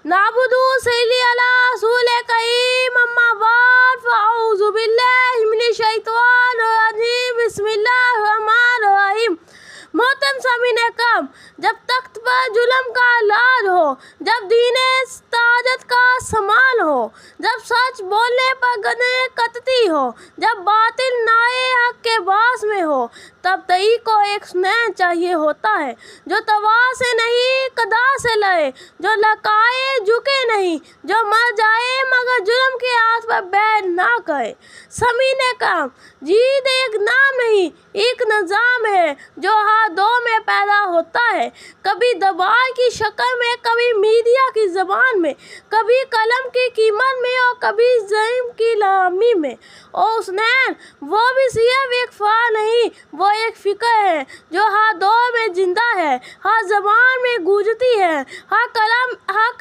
नाबुदु सल्ली अला रसूल करीम अम्मा बाद फ़अऊज़ु बिल्लाहि मिनश शैतानिर रजीम बिस्मिल्लाहिर रहमानिर रहीम। मोहतरम सामीन कम, जब तख्त पर जुल्म का लाज हो, जब दीने ताजत का समाल हो, जब सच बोलने पर गदरें कतती हो, जब बातिल नाए हक के बास में हो, तब तई को एक सुनैन चाहिए होता है जो तवा से नहीं कदा से लड़े, जो लकाए झुके नहीं, जो मर जाए मगर जुल्म के आस पर बैर ना करे। समीने कम, जीद एक नाम नहीं एक निज़ाम है जो हाथों में पैदा होता है, कभी दबाव की शक्ल में, कभी मीडिया की ज़बान में, कभी कलम की कीमत में और कभी ज़मीन की लामी में। और हुस्नैन वो भी सिर्फ एक फ़ार नहीं, वो एक फ़िक्र है जो हर दौर में जिंदा है, हर ज़बान में गूंजती है, हर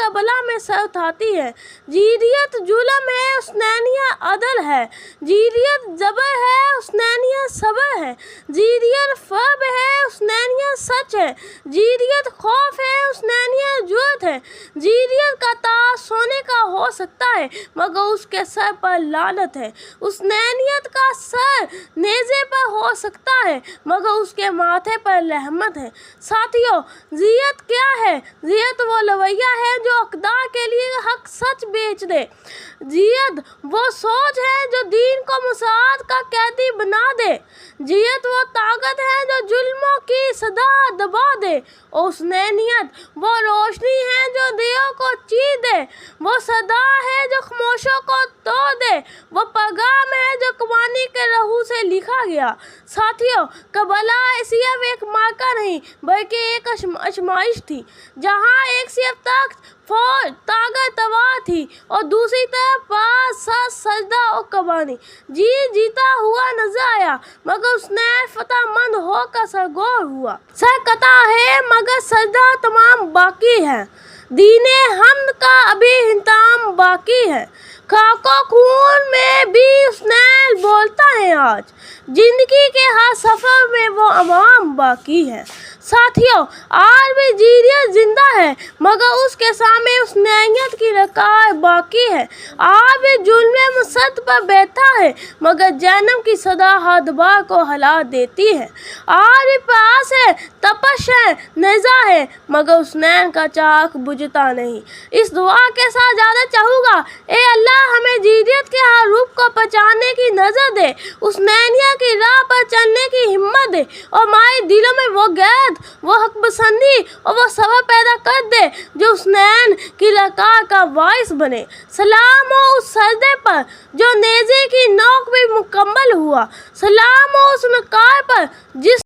कबला में सर उठाती है। जीदियत जुल्म है, हुस्नैनियत अदल है। जीदियत जबर है, हुस्नैनियत सब्र है। जीदियत फ़र्ब है, हुस्नैनियत सच है। जीदियत खौफ है, हुस्नैनियत जुर्रत है। जीदियत का ताज सोने का हो सकता है मगर उसके सर पर लानत है। हुस्नैनियत का सर नेज़े पर हो सकता है मगर उसके माथे पर रहमत है। साथियों, ज़ियत क्या है? ज़ियत वो लवैया है जो अक़दार के लिए हक सच बेच दे। ज़ियत वो सोच है जो दीन को मुसाअत का कैदी बना दे। ज़ियत वो ताकत है जो जुल्मों की सदा दबा दे। और हुस्नैनियत वो रोशनी है जो दियों को चीर दे। वो सदा है जो खामोशों को तोड़ दे। वो पैगाम है जो कवानी के लहू से लिखा गया। साथियों, करबला सिर्फ एक मार्का नहीं बल्कि एक आजमाइश थी, जहाँ एक सिर्फ तख्त फौज ताकत तवार थी और दूसरी तरफ पास सजदा और कबानी। जीता हुआ नजर आया मगर उसने फतहमंद होकर सरगोर हुआ। सर कता है मगर सजदा तमाम बाकी है। दीने हमद का अभी इंतजाम बाकी है। खाको खून में भी हुस्नैन बोलता है आज। जिंदगी के हर सफर में वो अवाम बाकी है। साथियों, आज भी जीदियत जिंदा है मगर उसके सामने हुस्नैनियत की रकाय बाकी है। आज भी जुल्म मुसद्द पर बैठा है मगर जहन्नम की सदा हदबार को हला देती है। आज भी प्यास है, तपश है, नेज़ा है मगर हुस्नैन का चाक बुझता नहीं। इस दुआ के साथ ज़्यादा चाहूँगा, ए अल्लाह हमें जीदियत के हर रूप को पहचानने की नज़र दे, हुस्नैनियत की राह पर चलने की हिम्मत दे और हमारे दिलों में वो गैरत, वो हक पसंदी और वो सब्र पैदा कर दे जो हुस्नैन की लकार का वारिस बने। सलाम हो उस सजदे पर जो नेज़े की नोक भी मुकम्मल हुआ। सलाम हो उस नकार पर जिस